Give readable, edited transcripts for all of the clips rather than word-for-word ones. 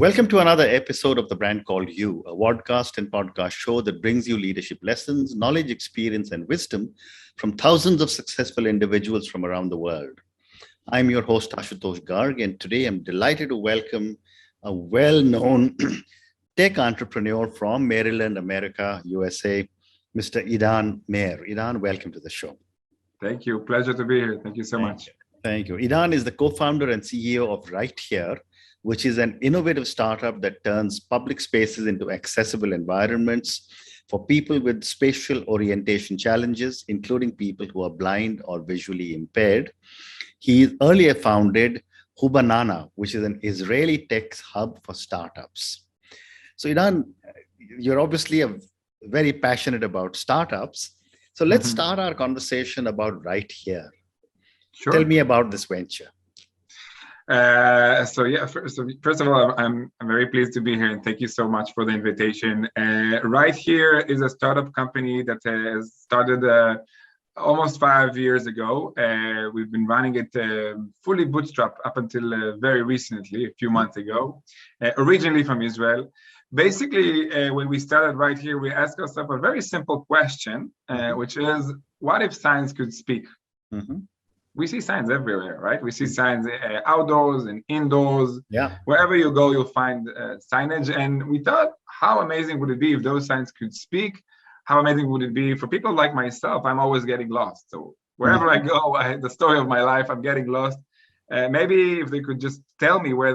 Welcome to another episode of The Brand Called You, a podcast and podcast show that brings you leadership lessons, knowledge, experience, and wisdom from thousands of successful individuals from around the world. I'm your host, Ashutosh Garg, and today I'm delighted to welcome a well-known tech entrepreneur from Maryland, America, USA, Mr. Idan Meir. Idan, welcome to the show. Thank you. Pleasure to be here. Thank you so much. Thank you. Idan is the co-founder and CEO of RightHear, which is an innovative startup that turns public spaces into accessible environments for people with spatial orientation challenges, including people who are blind or visually impaired. He earlier founded Hubanana, which is an Israeli tech hub for startups. So Idan, you're obviously very passionate about startups. So let's start our conversation about RightHear. Sure. Tell me about this venture. First of all, I'm very pleased to be here, and thank you so much for the invitation. RightHear is a startup company that has started almost 5 years ago. We've been running it fully bootstrapped up until very recently, a few months ago, originally from Israel. Basically, when we started RightHear, we asked ourselves a very simple question, which is, what if science could speak? We see signs everywhere, right? We see signs outdoors and indoors. Yeah. Wherever you go, you'll find signage. And we thought, how amazing would it be if those signs could speak? How amazing would it be for people like myself? I'm always getting lost. So wherever I go, the story of my life, I'm getting lost. Maybe if they could just tell me where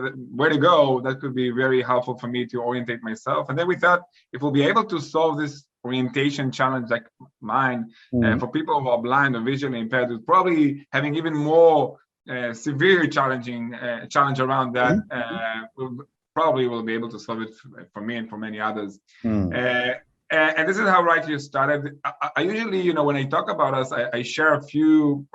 to go, that could be very helpful for me to orientate myself. And then we thought, if we'll be able to solve this orientation challenge like mine for people who are blind or visually impaired, with probably having even more severe challenge around that, we'll be able to solve it for me and for many others. And this is how RightHear started. I usually, when I talk about us, I share two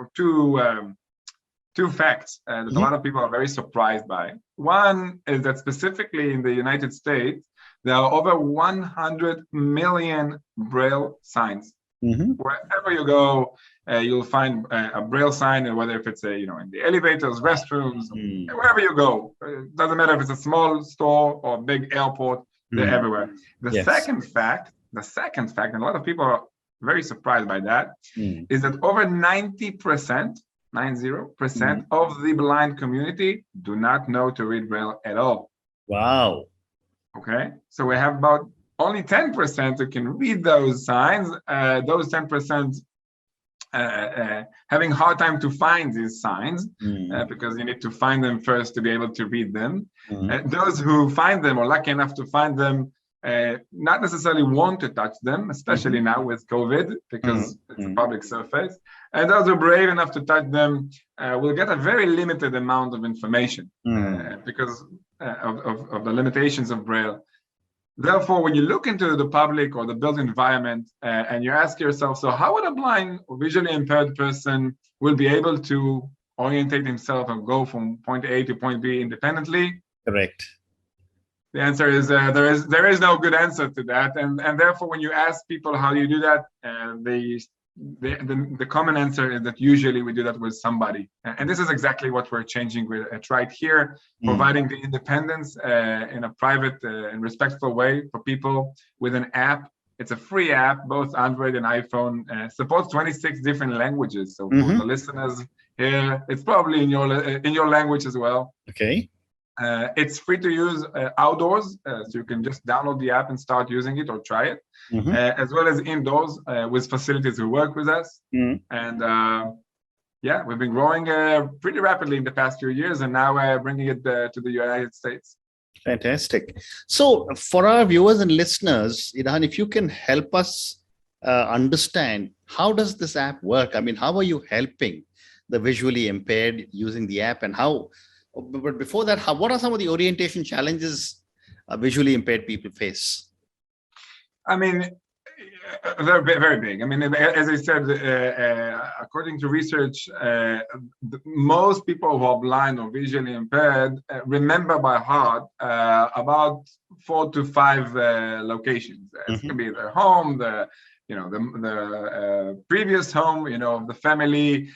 facts that a lot of people are very surprised by. One is that specifically in the United States, there are over 100 million Braille signs. Wherever you go, you'll find a Braille sign, and whether if it's in the elevators, restrooms, wherever you go, it doesn't matter if it's a small store or a big airport, they're everywhere. The second fact, and a lot of people are very surprised by that, is that over 90% of the blind community do not know to read Braille at all. Wow. Okay, so we have about only 10% who can read those signs. Those 10% having a hard time to find these signs because you need to find them first to be able to read them. Those who find them, or lucky enough to find them, not necessarily want to touch them, especially now with COVID, because it's a public surface. And those who are brave enough to touch them will get a very limited amount of information because of the limitations of Braille. Therefore, when you look into the public or the built environment and you ask yourself, so how would a blind or visually impaired person will be able to orientate himself and go from point A to point B independently? Correct. The answer is there is no good answer to that, and therefore when you ask people how you do that, the common answer is that usually we do that with somebody, and this is exactly what we're changing with at RightHear, providing the independence in a private and respectful way for people with an app. It's a free app, both Android and iPhone, supports 26 different languages. So for the listeners here, it's probably in your language as well. Okay. It's free to use outdoors, so you can just download the app and start using it or try it, as well as indoors with facilities who work with us. And we've been growing pretty rapidly in the past few years, and now we're bringing it to the United States. Fantastic. So for our viewers and listeners, Idan, if you can help us understand, how does this app work? I mean, how are you helping the visually impaired using the app, and how? But before that, what are some of the orientation challenges visually impaired people face? I mean, they're very big. I mean, as I said, according to research, most people who are blind or visually impaired remember by heart about 4 to 5 locations. It can be their home, the previous home, the family,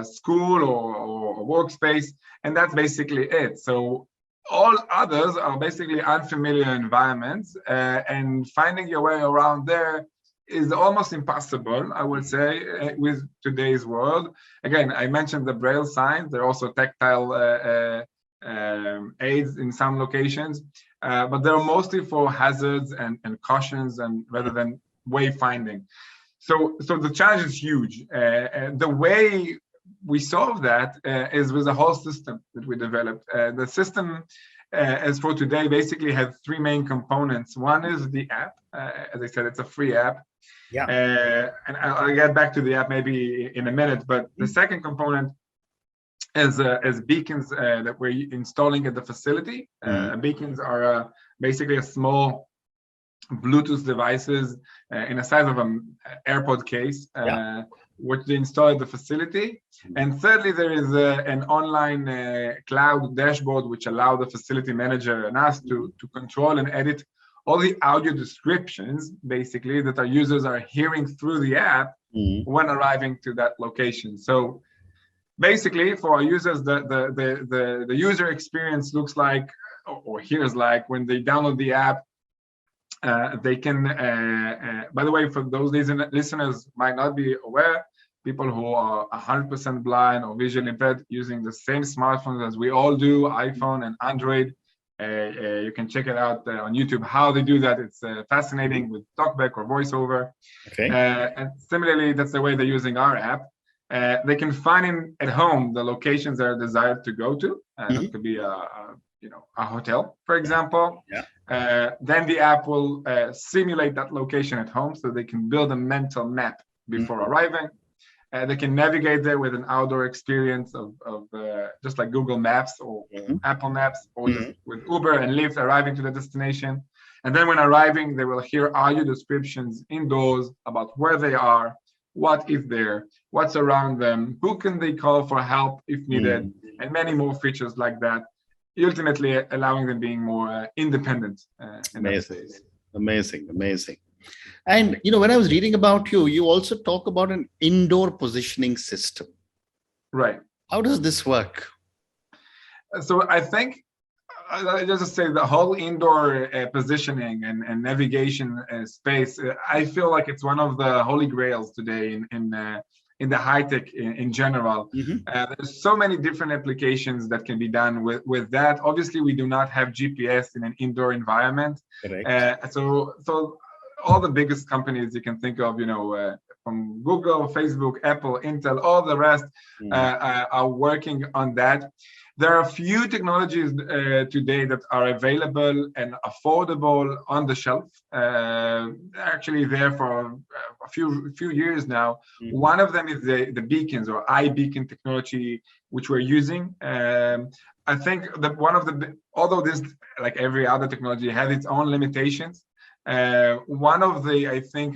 school or workspace, and that's basically it. So all others are basically unfamiliar environments, and finding your way around there is almost impossible, I would say, with today's world. Again, I mentioned the Braille signs. There are also tactile aids in some locations, but they're mostly for hazards and cautions, and rather than wayfinding. So the challenge is huge. The way we solve that is with a whole system that we developed. The system, as for today, basically has three main components. One is the app. As I said, it's a free app. Yeah. And I'll get back to the app maybe in a minute. But the second component is beacons that we're installing at the facility. Beacons are basically a small Bluetooth devices in the size of an AirPod case, which they install at the facility. And thirdly, there is an online cloud dashboard which allow the facility manager and us to control and edit all the audio descriptions, basically, that our users are hearing through the app when arriving to that location. So basically, for our users, the user experience looks like, or hears like, when they download the app. They can, by the way, for those listeners might not be aware, people who are 100% blind or visually impaired using the same smartphones as we all do, iPhone and Android. You can check it out on YouTube how they do that. It's fascinating with talkback or voiceover. Okay. And similarly, that's the way they're using our app. They can find at home the locations they're desired to go to. That could be a hotel, for example. Then the app will simulate that location at home, so they can build a mental map before arriving. They can navigate there with an outdoor experience of just like Google Maps or Apple Maps, or just with Uber and Lyft arriving to the destination. And then when arriving, they will hear audio descriptions indoors about where they are, what is there, what's around them, who can they call for help if needed, and many more features like that, ultimately allowing them being more independent. Amazing. And when I was reading about you, you also talk about an indoor positioning system. Right. How does this work? So I think, just say the whole indoor positioning and navigation space, I feel like it's one of the holy grails today in the high tech in general. There's so many different applications that can be done with that. Obviously, we do not have GPS in an indoor environment. So all the biggest companies you can think of, from Google, Facebook, Apple, Intel, all the rest are working on that. There are a few technologies today that are available and affordable on the shelf. Actually, there for a few years now. One of them is the beacons or iBeacon technology, which we're using. I think that although this, like every other technology, has its own limitations. One of the, I think,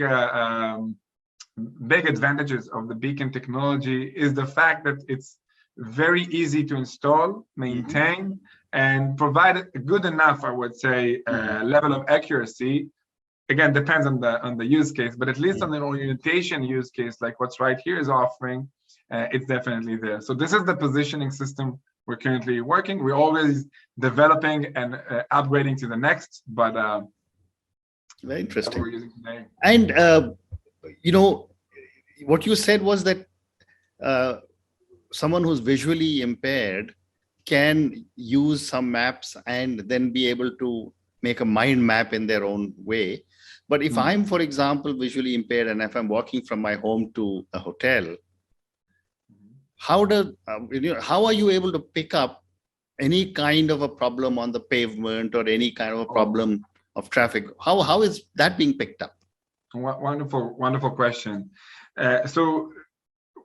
big advantages of the beacon technology is the fact that it's very easy to install, maintain, and provide a good enough, I would say, level of accuracy. Again, depends on the use case, but at least on the orientation use case, like what's RightHear is offering, it's definitely there. So this is the positioning system we're currently working. We're always developing and upgrading to the next, but very interesting. We're using today. And what you said was that someone who's visually impaired can use some maps and then be able to make a mind map in their own way. But if I'm, for example, visually impaired, and if I'm walking from my home to a hotel, how are you able to pick up any kind of a problem on the pavement or any kind of a problem of traffic? How is that being picked up? Wonderful question. So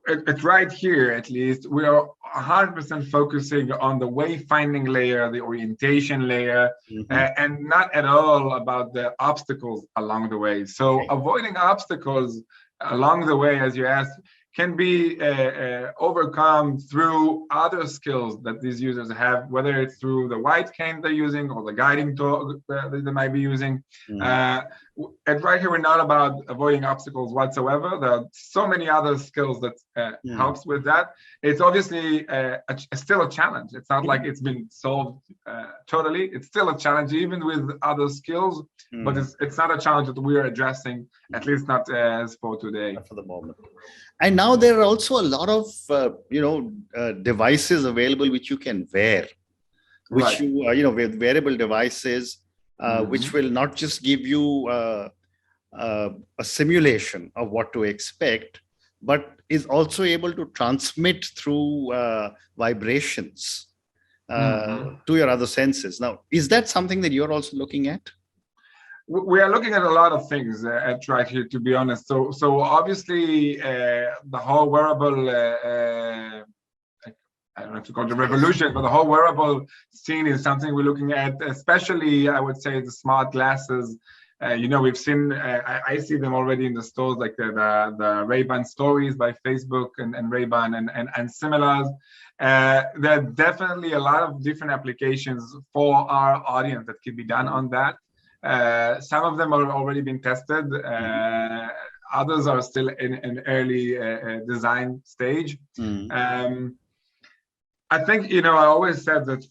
at RightHear, at least, we are 100% focusing on the wayfinding layer, the orientation layer, and not at all about the obstacles along the way. So avoiding obstacles along the way, as you asked, can be overcome through other skills that these users have, whether it's through the white cane they're using or the guiding tool that they might be using. at RightHear, we're not about avoiding obstacles whatsoever. There are so many other skills that helps with that. It's obviously still a challenge. It's not like it's been solved totally. It's still a challenge, even with other skills, but it's not a challenge that we are addressing, at least not as for today. For the moment. And now there are also a lot of, devices available which you can wear, which with wearable devices, which will not just give you a simulation of what to expect, but is also able to transmit through vibrations to your other senses. Now, is that something that you're also looking at? We are looking at a lot of things at RightHear, to be honest. So obviously, the whole wearable, I don't know if to call it a revolution, but the whole wearable scene is something we're looking at, especially, I would say, the smart glasses. We've seen, I see them already in the stores, like the Ray-Ban stories by Facebook and Ray-Ban and similars. There are definitely a lot of different applications for our audience that can be done on that. Some of them are already being tested. Others are still in an early design stage. I think, I always said that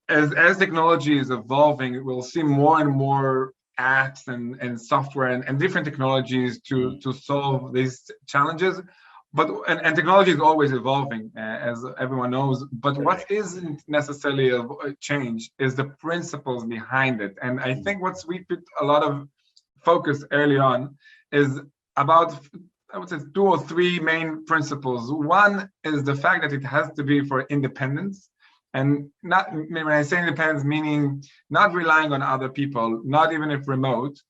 as technology is evolving, we'll see more and more apps and software and different technologies to solve these challenges. But and technology is always evolving, as everyone knows. But what isn't necessarily a change is the principles behind it. And I think what we put a lot of focus early on is about, I would say, 2 or 3 main principles. One is the fact that it has to be for independence. And not, when I say independence, meaning not relying on other people, not even if remote,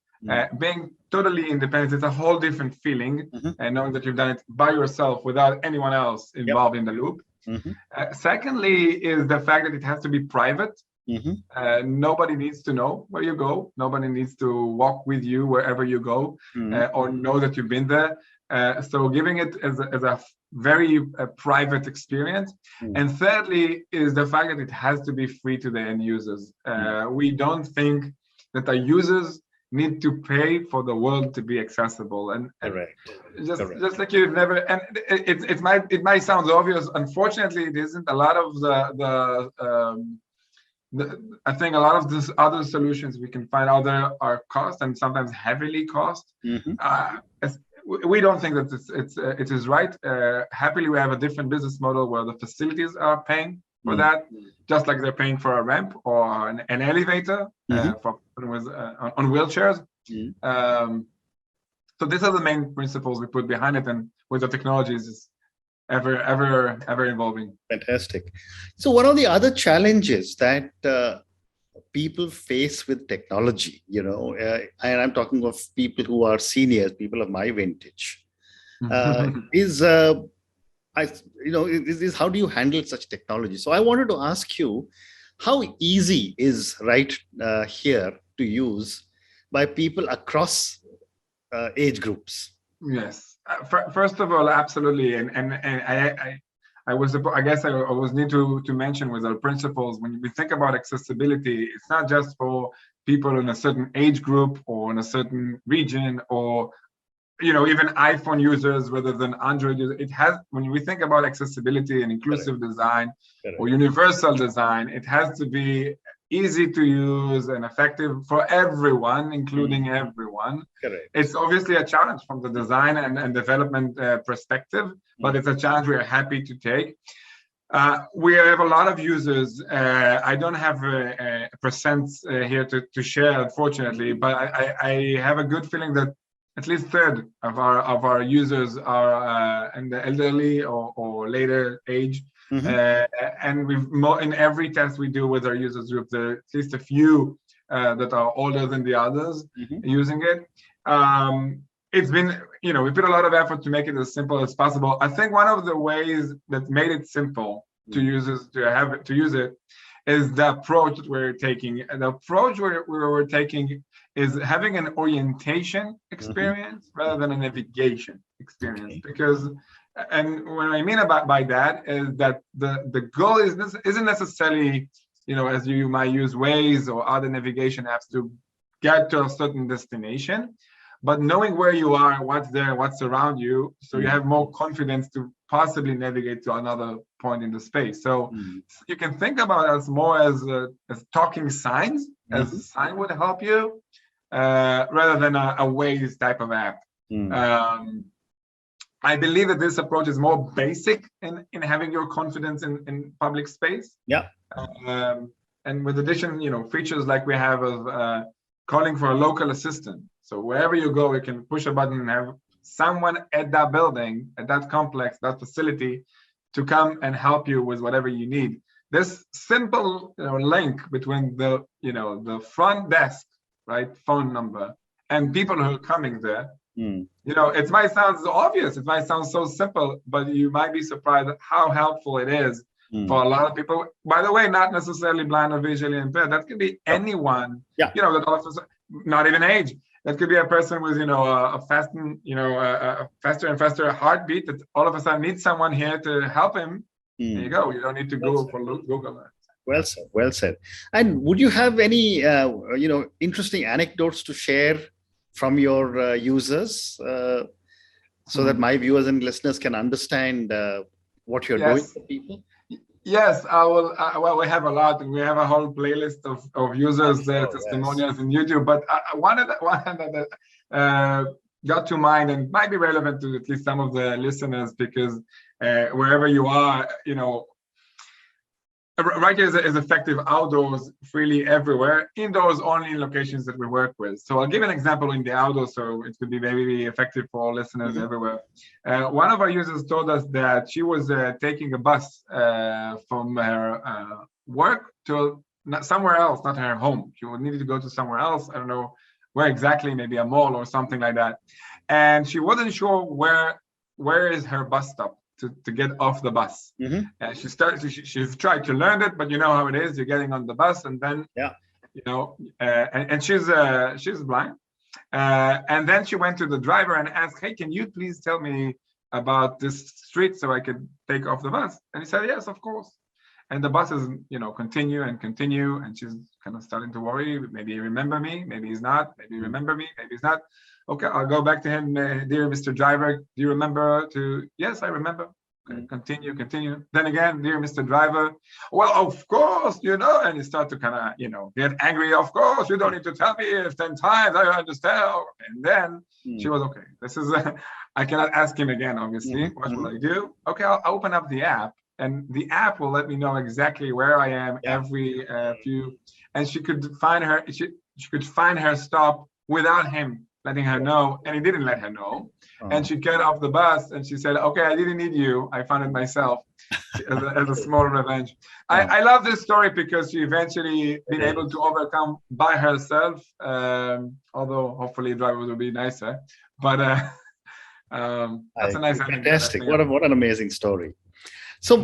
being totally independent. It's a whole different feeling, and knowing that you've done it by yourself without anyone else involved in the loop. Secondly, is the fact that it has to be private. Nobody needs to know where you go. Nobody needs to walk with you wherever you go, or know that you've been there. So giving it as a very private experience. And thirdly is the fact that it has to be free to the end users. We don't think that the users need to pay for the world to be accessible. And just like you've never, and it might sound obvious. Unfortunately, it isn't. A lot of I think a lot of these other solutions we can find out there are cost, and sometimes heavily cost. We don't think that it is right. Happily, we have a different business model where the facilities are paying for that, just like they're paying for a ramp or an elevator for with on wheelchairs. So these are the main principles we put behind it, and with the technologies is ever evolving. Fantastic. So one of the other challenges that people face with technology, and I'm talking of people who are seniors, people of my vintage, is how do you handle such technology? So I wanted to ask you, how easy is RightHear to use by people across age groups? Yes. First of all, absolutely, and I guess I always need to mention with our principles, when we think about accessibility, it's not just for people in a certain age group or in a certain region, or even iPhone users rather than Android users. It has, when we think about accessibility and inclusive design or universal design, it has to be easy to use and effective for everyone, including everyone. It's obviously a challenge from the design and development perspective, but it's a challenge we are happy to take. We have a lot of users. I don't have a percent here to share, unfortunately, but I have a good feeling that at least a third of our users are in the elderly or later age. And in every test we do with our users group, there are at least a few that are older than the others using it. It's been, we put a lot of effort to make it as simple as possible. I think one of the ways that made it simple to users to use it is the approach that we're taking. And the approach we're taking is having an orientation experience rather than a navigation experience. Because, and what I mean by that is that the goal isn't necessarily, as you might use Waze or other navigation apps to get to a certain destination, but knowing where you are, what's there, what's around you, so you have more confidence to possibly navigate to another point in the space. So you can think about us more as talking signs, as a sign would help you, rather than a Waze type of app. I believe that this approach is more basic in having your confidence in public space. Yeah. And with addition, features like we have of calling for a local assistant. So wherever you go, you can push a button and have someone at that building, at that complex, that facility, to come and help you with whatever you need. This simple link between the front desk, right, phone number, and people who are coming there. It might sound so obvious, it might sound so simple, but you might be surprised at how helpful it is for a lot of people. By the way, not necessarily blind or visually impaired. That could be anyone. That also, not even age. That could be a person with a faster and faster heartbeat that all of a sudden needs someone here to help him. There you go. You don't need to go for Google. Well said. Well said. And would you have any interesting anecdotes to share from your users, so that my viewers and listeners can understand what you're doing for people? Yes, I will. Well, we have a lot. We have a whole playlist of users' testimonials in YouTube. But one that got to mind and might be relevant to at least some of the listeners, because wherever you are, RightHear is effective outdoors, freely everywhere, indoors only in locations that we work with. So I'll give an example in the outdoors, so it could be maybe effective for all listeners everywhere. One of our users told us that she was taking a bus from her work to somewhere else, not her home. She needed to go to somewhere else. I don't know where exactly, maybe a mall or something like that. And she wasn't sure where is her bus stop to get off the bus. And she's tried to learn it, but you know how it is. You're getting on the bus, and then and she's blind. And then she went to the driver and asked, "Hey, can you please tell me about this street so I could take off the bus?" And he said, "Yes, of course." And the buses, continue, and she's kind of starting to worry. Maybe he remember me, maybe he's not. Maybe he remember me, maybe he's not. Okay, I'll go back to him. Dear Mr. Driver, do you remember Yes, I remember. Okay, continue. Then again, dear Mr. Driver, well, of course, and you start to kind of, get angry. Of course, you don't need to tell me 10 times. I understand. And then she was, okay, this is, I cannot ask him again, obviously. What will I do? Okay, I'll open up the app, and the app will let me know exactly where I am every few, and she could find her stop without him letting her know, and he didn't let her know. And she got off the bus and she said, "Okay, I didn't need you. I found it myself," as a small revenge. I love this story because she eventually been able to overcome by herself, although hopefully drivers will be nicer. But that's a nice fantastic. What an amazing story. So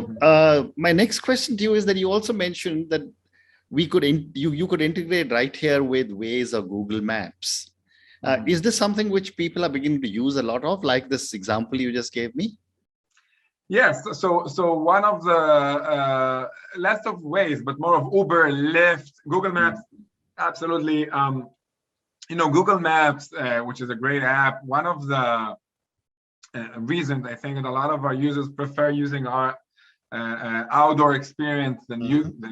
my next question to you is that you also mentioned that you could integrate RightHear with Waze or Google Maps. Is this something which people are beginning to use a lot of, like this example you just gave me? Yes. So one of the less of Waze, but more of Uber, Lyft, Google Maps. Absolutely. Google Maps, which is a great app. One of the reasons I think that a lot of our users prefer using our outdoor experience than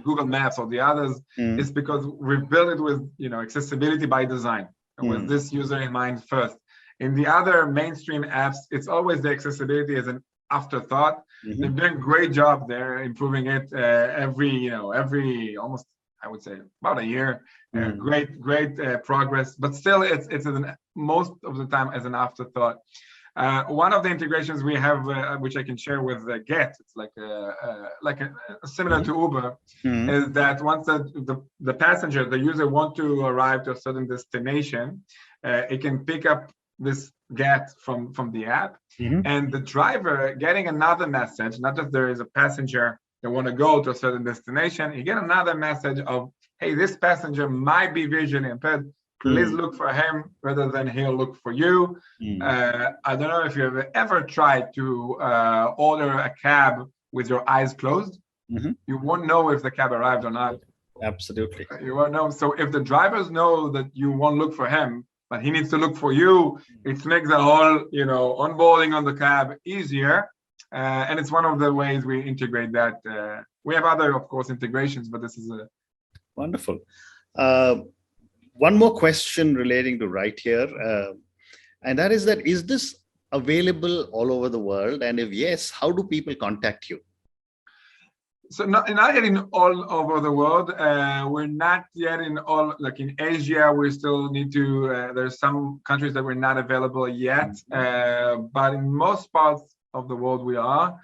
Google Maps or the others is because we've built it with accessibility by design, with this user in mind first. In the other mainstream apps, it's always the accessibility as an afterthought. They're doing a great job there, improving it every almost, I would say, about a year. Great progress, but still it's most of the time as an afterthought. One of the integrations we have, which I can share with Get, it's like similar to Uber, is that once the passenger, the user, want to arrive to a certain destination, it can pick up this Get from the app, and the driver getting another message, not just there is a passenger that want to go to a certain destination, you get another message of, hey, this passenger might be visually impaired. Please look for him rather than he'll look for you. I don't know if you have ever tried to order a cab with your eyes closed. You won't know if the cab arrived or not Absolutely. You won't know. So if the drivers know that you won't look for him, but he needs to look for you, it makes the whole, onboarding on the cab easier. And it's one of the ways we integrate that. We have other, of course, integrations, but this is a wonderful. One more question relating to RightHear, and that is this available all over the world? And if yes, how do people contact you? So not yet in all over the world. We're not yet in all, like in Asia, we still need to, there's some countries that we're not available yet, but in most parts of the world we are.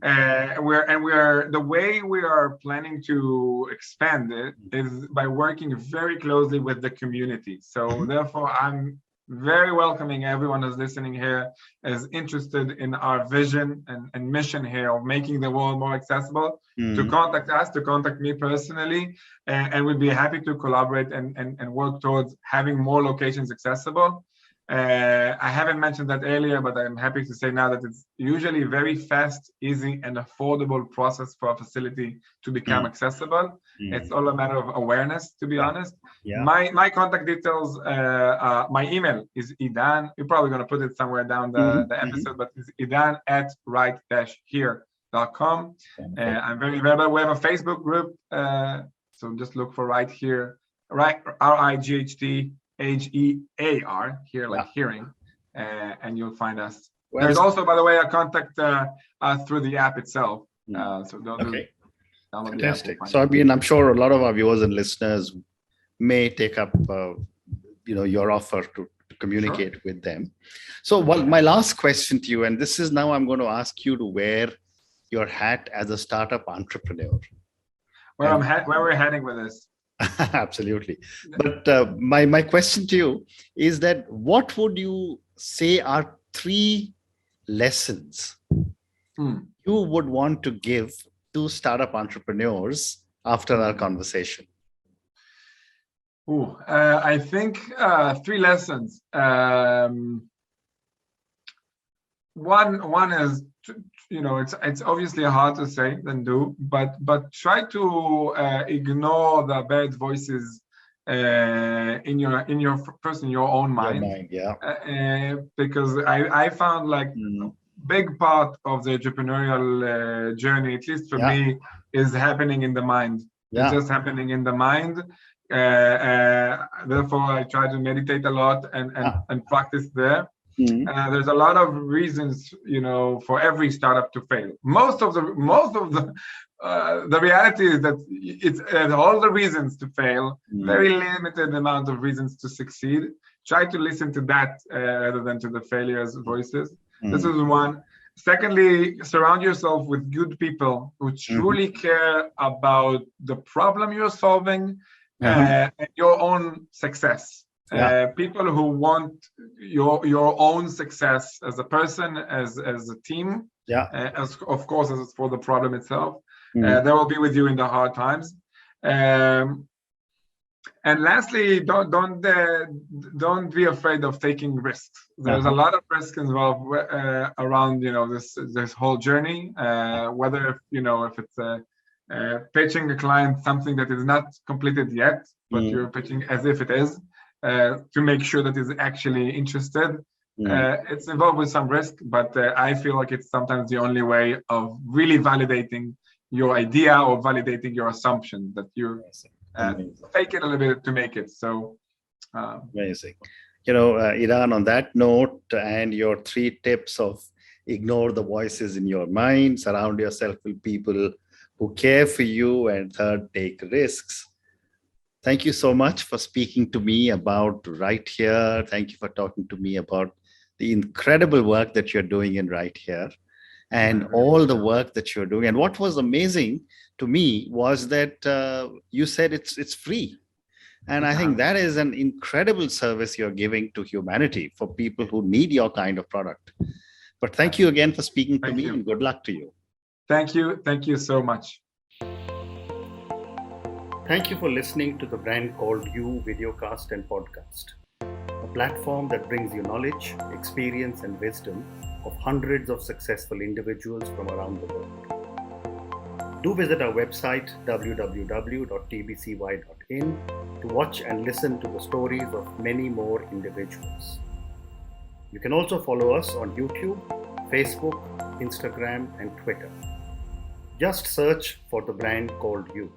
The way we are planning to expand it is by working very closely with the community. So therefore, I'm very welcoming everyone who's listening here is interested in our vision and mission here of making the world more accessible, to contact us, to contact me personally, and we'd be happy to collaborate and work towards having more locations accessible. I haven't mentioned that earlier, but I'm happy to say now that it's usually a very fast, easy, and affordable process for a facility to become accessible. It's all a matter of awareness, to be honest. My contact details, my email is Idan. You're probably going to put it somewhere down the episode, but it's Idan at right-hear.com. I'm very available. We have a Facebook group, so just look for RightHear, RightHear, here, like hearing, and you'll find us. There's also, by the way, a contact through the app itself. So download fantastic. So I'm sure a lot of our viewers and listeners may take up your offer to communicate with them. So my last question to you, and this is now I'm going to ask you to wear your hat as a startup entrepreneur. Where we're heading with this. Absolutely. But my question to you is that what would you say are 3 lessons you would want to give to startup entrepreneurs after our conversation? I think 3 lessons. One is, it's obviously hard to say than do, but try to ignore the bad voices in your own mind. Because I found like big part of the entrepreneurial journey, at least for me, is happening in the mind. It's just happening in the mind. Therefore, I try to meditate a lot and practice there. There's a lot of reasons, for every startup to fail. Most of the reality is that it's all the reasons to fail, very limited amount of reasons to succeed. Try to listen to that rather than to the failures' voices. This is one. Secondly, surround yourself with good people who truly care about the problem you're solving and your own success. People who want your own success as a person, as a team, as of course as for the problem itself. They will be with you in the hard times. And lastly, don't be afraid of taking risks. There's a lot of risk involved around this whole journey. Whether if it's pitching a client something that is not completed yet, but you're pitching as if it is. To make sure that is actually interested. It's involved with some risk, but I feel like it's sometimes the only way of really validating your idea or validating your assumption that you're fake it a little bit to make it. So amazing. Idan, on that note, and your 3 tips of ignore the voices in your mind, surround yourself with people who care for you, and third, take risks. Thank you so much for speaking to me about RightHear. Thank you for talking to me about the incredible work that you're doing in RightHear and all the work that you're doing. And what was amazing to me was that you said it's free. And I think that is an incredible service you're giving to humanity for people who need your kind of product. But thank you again for speaking to me, and good luck to you. Thank you. Thank you so much. Thank you for listening to the brand called You Videocast and Podcast, a platform that brings you knowledge, experience, and wisdom of hundreds of successful individuals from around the world. Do visit our website www.tbcy.in to watch and listen to the stories of many more individuals. You can also follow us on YouTube, Facebook, Instagram, and Twitter. Just search for the brand called You.